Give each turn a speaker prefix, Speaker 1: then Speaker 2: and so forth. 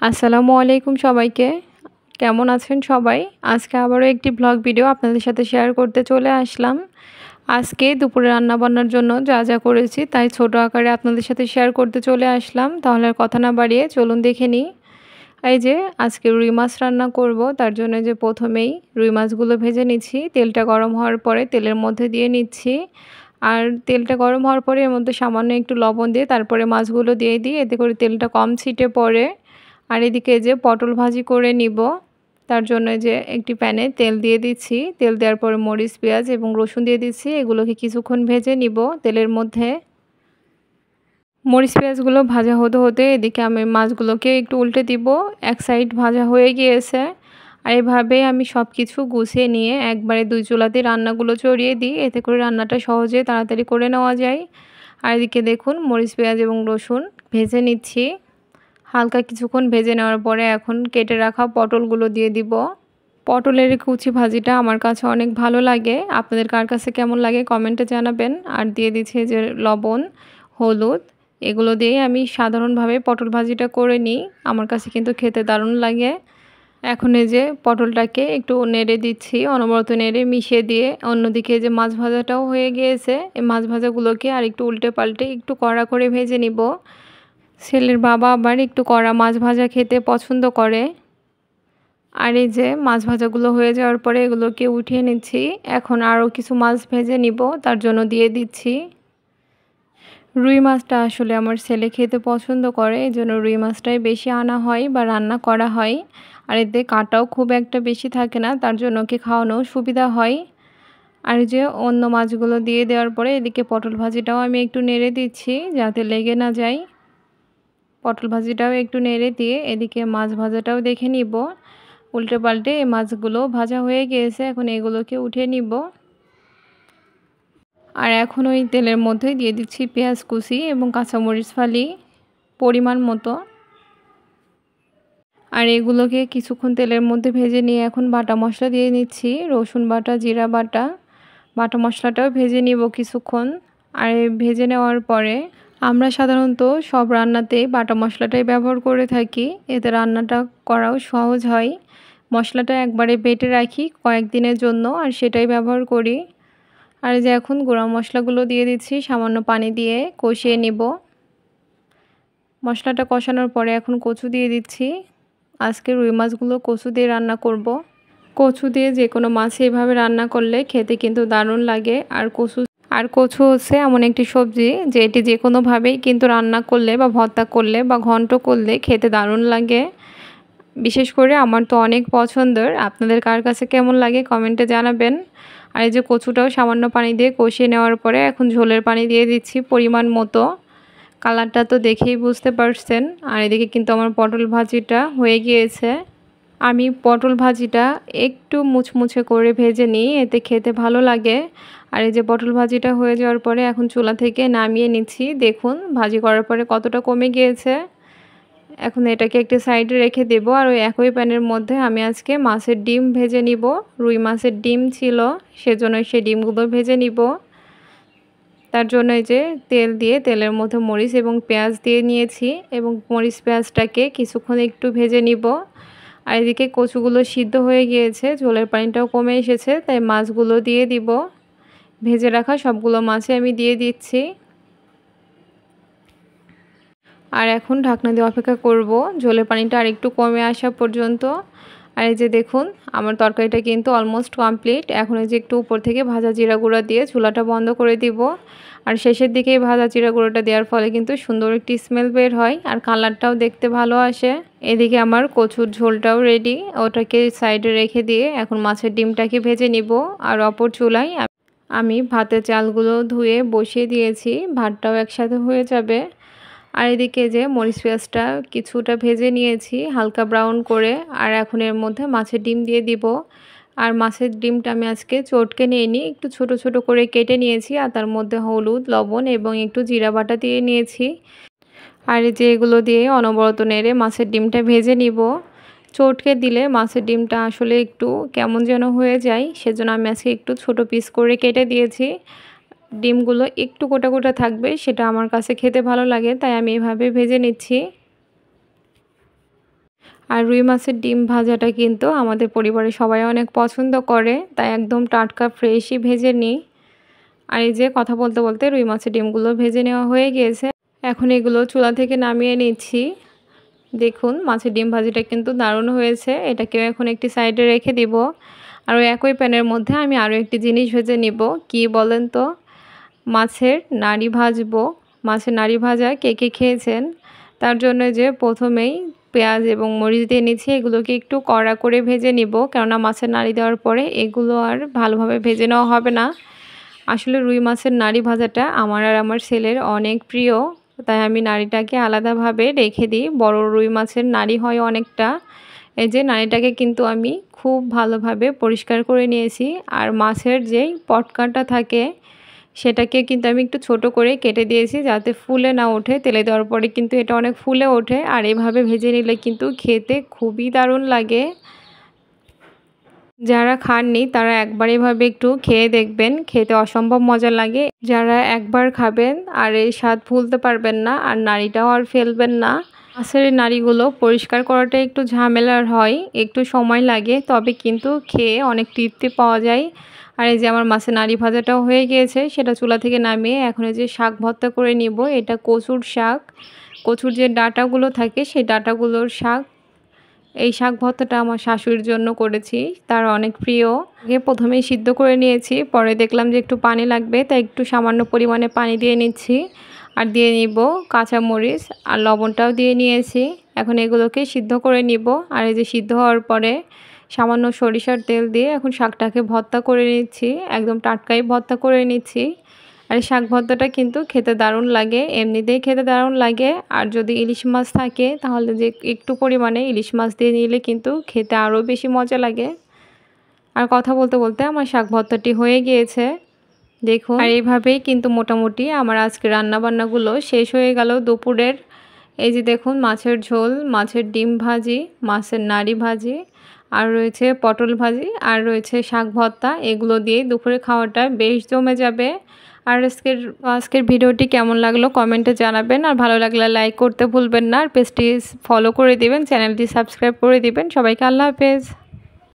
Speaker 1: আসসালামু আলাইকুম সবাইকে। কেমন আছেন সবাই? আজকে আবারও একটি ব্লগ ভিডিও আপনাদের সাথে শেয়ার করতে চলে আসলাম। আজকে দুপুরে রান্নাবান্নার জন্য যা, যা করেছি তাই ছোট আকারে আপনাদের সাথে শেয়ার করতে চলে আসলাম। তাহলে আর কথা না বাড়িয়ে চলুন দেখে নিই। এই যে আজকে রুই মাছ রান্না করব, তার জন্য যে প্রথমেই রুই মাছগুলো ভেজে নিচ্ছি। তেলটা গরম হওয়ার পরে তেলের মধ্যে দিয়ে নিচ্ছি। আর তেলটা গরম হওয়ার পরে এর মধ্যে সামান্য একটু লবণ দিয়ে তারপরে মাছগুলো দিয়ে দিই, এতে করে তেলটা কম ছিটে পড়ে। আর এদিকে যে পটল ভাজি করে নিব, তার জন্য যে একটি প্যানে তেল দিয়ে দিচ্ছি। তেল দেওয়ার পরে মরিচ, পেঁয়াজ এবং রসুন দিয়ে দিচ্ছি। এগুলোকে কিছুক্ষণ ভেজে নিব তেলের মধ্যে। মরিচ পেঁয়াজগুলো ভাজা হতে হতে এদিকে আমি মাছগুলোকে একটু উল্টে দিব। এক সাইড ভাজা হয়ে গিয়েছে। আর এভাবেই আমি সব কিছু গুছিয়ে নিয়ে একবারে দুই চুলাতে রান্নাগুলো চড়িয়ে দিই, এতে করে রান্নাটা সহজে তাড়াতাড়ি করে নেওয়া যায়। আর এদিকে দেখুন মরিচ, পেঁয়াজ এবং রসুন ভেজে নিচ্ছি। হালকা কিছুক্ষণ ভেজে নেওয়ার পরে এখন কেটে রাখা পটলগুলো দিয়ে দিব। পটলের কুচি ভাজিটা আমার কাছে অনেক ভালো লাগে। আপনাদের কার কাছে কেমন লাগে কমেন্টে জানাবেন। আর দিয়ে দিচ্ছি যে লবণ, হলুদ, এগুলো দিয়ে আমি সাধারণভাবে পটল ভাজিটা করে নিই। আমার কাছে কিন্তু খেতে দারুণ লাগে। এখন এই যে পটলটাকে একটু নেড়ে দিচ্ছি, অনবরত নেড়ে মিশিয়ে দিয়ে অন্যদিকে যে মাছ ভাজাটাও হয়ে গিয়েছে, এই মাছ ভাজাগুলোকে আর একটু উল্টে পাল্টে একটু কড়া করে ভেজে নিব। ছেলের বাবা আবার একটু কড়া মাছ ভাজা খেতে পছন্দ করে। আর এই যে মাছ ভাজাগুলো হয়ে যাওয়ার পরে এগুলোকে উঠিয়ে নিচ্ছি। এখন আরও কিছু মাছ ভেজে নিব, তার জন্য দিয়ে দিচ্ছি। রুই মাছটা আসলে আমার ছেলে খেতে পছন্দ করে, এই জন্য রুই মাছটাই বেশি আনা হয় বা রান্না করা হয়। আর এতে কাঁটাও খুব একটা বেশি থাকে না, তার জন্য ওকে খাওয়ানো সুবিধা হয়। আর যে অন্য মাছগুলো দিয়ে দেওয়ার পরে এদিকে পটল ভাজিটাও আমি একটু নেড়ে দিচ্ছি যাতে লেগে না যায়। পটল ভাজিটাও একটু নেড়ে দিয়ে এদিকে মাছ ভাজাটাও দেখে নিব। উল্টে পাল্টে এই মাছগুলো ভাজা হয়ে গিয়েছে, এখন এগুলোকে উঠিয়ে নিব। আর এখন ওই তেলের মধ্যে দিয়ে দিচ্ছি পেঁয়াজ কুচি এবং কাঁচামরিচ ফালি পরিমাণ মতো। আর এগুলোকে কিছুক্ষণ তেলের মধ্যে ভেজে নিয়ে এখন বাটা মশলা দিয়ে নিচ্ছি। রসুন বাটা, জিরা বাটা, বাটা মশলাটাও ভেজে নিব কিছুক্ষণ। আর ভেজে নেওয়ার পরে আমরা সাধারণত সব রান্নাতেই বাটা মশলাটাই ব্যবহার করে থাকি, এতে রান্নাটা করাও সহজ হয়। মশলাটা একবারে বেটে রাখি কয়েকদিনের জন্য আর সেটাই ব্যবহার করি। আর যে এখন গুঁড়া মশলাগুলো দিয়ে দিচ্ছি, সামান্য পানি দিয়ে কষিয়ে নিব। মশলাটা কষানোর পরে এখন কচু দিয়ে দিচ্ছি। আজকে রুই মাছগুলো কচু দিয়ে রান্না করব। কচু দিয়ে যে কোনো মাছ এভাবে রান্না করলে খেতে কিন্তু দারুণ লাগে। আর কচু হচ্ছে এমন একটি সবজি যে এটি যে কোনোভাবেই কিন্তু রান্না করলে বা ভর্তা করলে বা ঘন্ট করলে খেতে দারুণ লাগে। বিশেষ করে আমার তো অনেক পছন্দের। আপনাদের কার কাছে কেমন লাগে কমেন্টে জানাবেন। আর এই যে কচুটাও সামান্য পানি দিয়ে কষিয়ে নেওয়ার পরে এখন ঝোলের পানি দিয়ে দিচ্ছি পরিমাণ মতো। কালারটা তো দেখেই বুঝতে পারছেন। আর এদিকে কিন্তু আমার পটল ভাজিটা হয়ে গিয়েছে। আমি পটল ভাজিটা একটু মুচমুচে করে ভেজে নিই, এতে খেতে ভালো লাগে। আর এই যে পটল ভাজিটা হয়ে যাওয়ার পরে এখন চুলা থেকে নামিয়ে নিচ্ছি। দেখুন ভাজি করার পরে কতটা কমে গিয়েছে। এখন এটাকে একটা সাইডে রেখে দেব। আর ওই একই প্যানের মধ্যে আমি আজকে মাছের ডিম ভেজে নিব। রুই মাছের ডিম ছিল, সেজন্য সেই ডিমগুলো ভেজে নিব। তার জন্য এই যে তেল দিয়ে তেলের মধ্যে মরিচ এবং পেঁয়াজ দিয়ে নিয়েছি এবং মরিচ পেঁয়াজটাকে কিছুক্ষণ একটু ভেজে নিব। আর এদিকে কচুগুলো সিদ্ধ হয়ে গিয়েছে, ঝোলের পানিটাও কমে এসেছে, তাই মাছগুলো দিয়ে দিব। ভেজে রাখা সবগুলো মাছে আমি দিয়ে দিচ্ছি। আর এখন ঢাকনা দিয়ে অপেক্ষা করব ঝোলের পানিটা আর একটু কমে আসা পর্যন্ত। আর এই যে দেখুন আমার তরকারিটা কিন্তু অলমোস্ট কমপ্লিট। এখন এই যে একটু উপর থেকে ভাজা জিরা গুঁড়া দিয়ে চুলাটা বন্ধ করে দিব। আর শেষের দিকে ভাজা জিরা গুঁড়োটা দেওয়ার ফলে কিন্তু সুন্দর একটি স্মেল বের হয় আর কালারটাও দেখতে ভালো আসে। এদিকে আমার কচুর ঝোলটাও রেডি, ওটাকে সাইডে রেখে দিয়ে এখন মাছের ডিমটাকে ভেজে নিব। আর অপর চুলায় আমি ভাতের চালগুলো ধুয়ে বসিয়ে দিয়েছি, ভাতটাও একসাথে হয়ে যাবে। আর এদিকে যে মরিচ পেঁয়াজটা কিছুটা ভেজে নিয়েছি হালকা ব্রাউন করে। আর এখন এর মধ্যে মাছের ডিম দিয়ে দিব। আর মাছের ডিমটা আমি আজকে চটকে নিইনি, একটু ছোট ছোট করে কেটে নিয়েছি। আর তার মধ্যে হলুদ, লবণ এবং একটু জিরা বাটা দিয়ে নিয়েছি। আর এই যে এগুলো দিয়ে অনবরত নেড়ে মাছের ডিমটা ভেজে নিব। চটকে দিলে মাছের ডিমটা আসলে একটু কেমন যেন হয়ে যায়, সেজন্য আমি আজকে একটু ছোট পিস করে কেটে দিয়েছি। ডিমগুলো একটু গোটা গোটা থাকবে, সেটা আমার কাছে খেতে ভালো লাগে, তাই আমি এভাবে ভেজে নিচ্ছি। আর রুই মাছের ডিম ভাজাটা কিন্তু আমাদের পরিবারের সবাই অনেক পছন্দ করে, তাই একদম টাটকা ফ্রেশই ভেজে নিই। আর এই যে কথা বলতে বলতে রুই মাছের ডিমগুলো ভেজে নেওয়া হয়ে গিয়েছে। এখন এগুলো চুলা থেকে নামিয়ে নিচ্ছি। দেখুন মাছের ডিম ভাজিটা কিন্তু দারুণ হয়েছে। এটাকেও এখন একটি সাইডে রেখে দিব। আর ওই একই প্যানের মধ্যে আমি আরও একটি জিনিস ভেজে নিব। কি বলেন তো? মাছের নাড়ি ভাজবো। মাছের নাড়ি ভাজা কে কে খেয়েছেন? তার জন্য যে প্রথমেই পেঁয়াজ এবং মরিচ দিয়ে নিচ্ছি, এগুলোকে একটু কড়া করে ভেজে নিব, কেননা মাছের নাড়ি দেওয়ার পরে এগুলো আর ভালোভাবে ভেজে নেওয়া হবে না। আসলে রুই মাছের নাড়ি ভাজাটা আমার আর আমার ছেলের অনেক প্রিয়, তাই আমি নাড়িটাকে আলাদাভাবে রেখে দিই। বড় রুই মাছের নাড়ি হয় অনেকটা। এই যে নাড়িটাকে কিন্তু আমি খুব ভালোভাবে পরিষ্কার করে নিয়েছি। আর মাছের যেই পটকাটা থাকে সেটাকে কিন্তু আমি একটু ছোট করে কেটে দিয়েছি, যাতে ফুলে না ওঠে। তেলে দেওয়ার পরে কিন্তু এটা অনেক ফুলে ওঠে। আর এভাবে ভেজে নিলে কিন্তু খেতে খুবই দারুণ লাগে। যারা খাননি তারা একবার এভাবে একটু খেয়ে দেখবেন, খেতে অসম্ভব মজা লাগে। যারা একবার খাবেন আর এই স্বাদ ভুলতে পারবেন না, আর নাড়িটাও আর ফেলবেন না। মাছের নাড়িগুলো পরিষ্কার করাটা একটু ঝামেলার হয়, একটু সময় লাগে, তবে কিন্তু খেয়ে অনেক তৃপ্তি পাওয়া যায়। আর এই যে আমার মাছের নাড়ি ভাজাটাও হয়ে গিয়েছে, সেটা চুলা থেকে নামিয়ে এখন এই যে শাক ভর্তা করে নিব। এটা কচুর শাক, কচুর যে ডাঁটাগুলো থাকে সেই ডাঁটাগুলোর শাক। এই শাক ভর্তাটা আমার শাশুড়ির জন্য করেছি, তার অনেক প্রিয়। আগে প্রথমেই সিদ্ধ করে নিয়েছি, পরে দেখলাম যে একটু পানি লাগবে, তাই একটু সামান্য পরিমাণে পানি দিয়ে নিচ্ছি। আর দিয়ে নিব কাঁচামরিচ আর লবণটাও দিয়ে নিয়েছি। এখন এগুলোকে সিদ্ধ করে নিব। আর এই যে সিদ্ধ হওয়ার পরে সামান্য সরিষার তেল দিয়ে এখন শাকটাকে ভর্তা করে নিচ্ছি, একদম টাটকাই ভর্তা করে নিচ্ছি। আর এই শাক ভর্তাটা কিন্তু খেতে দারুণ লাগে, এমনিতেই খেতে দারুণ লাগে। আর যদি ইলিশ মাছ থাকে তাহলে যে একটু পরিমাণে ইলিশ মাছ দিয়ে নিলে কিন্তু খেতে আরও বেশি মজা লাগে। আর কথা বলতে বলতে আমার শাক ভর্তাটি হয়ে গিয়েছে, দেখুন। আর এইভাবেই কিন্তু মোটামুটি আমার আজকে রান্নাবান্নাগুলো শেষ হয়ে গেল দুপুরের। এই যে দেখুন মাছের ঝোল, মাছের ডিম ভাজি, মাছের নাড়ি ভাজি, আর রয়েছে পটল ভাজি, আর রয়েছে শাক ভর্তা। এগুলো দিয়েই দুপুরে খাওয়াটা বেশ জমে যাবে। আর আজকের ভিডিওটি কেমন লাগলো কমেন্টে জানাবেন। আর ভালো লাগলে লাইক করতে ভুলবেন না। আর পেজটি ফলো করে দিবেন, চ্যানেলটি সাবস্ক্রাইব করে দিবেন। সবাইকে আল্লাহ হাফেজ।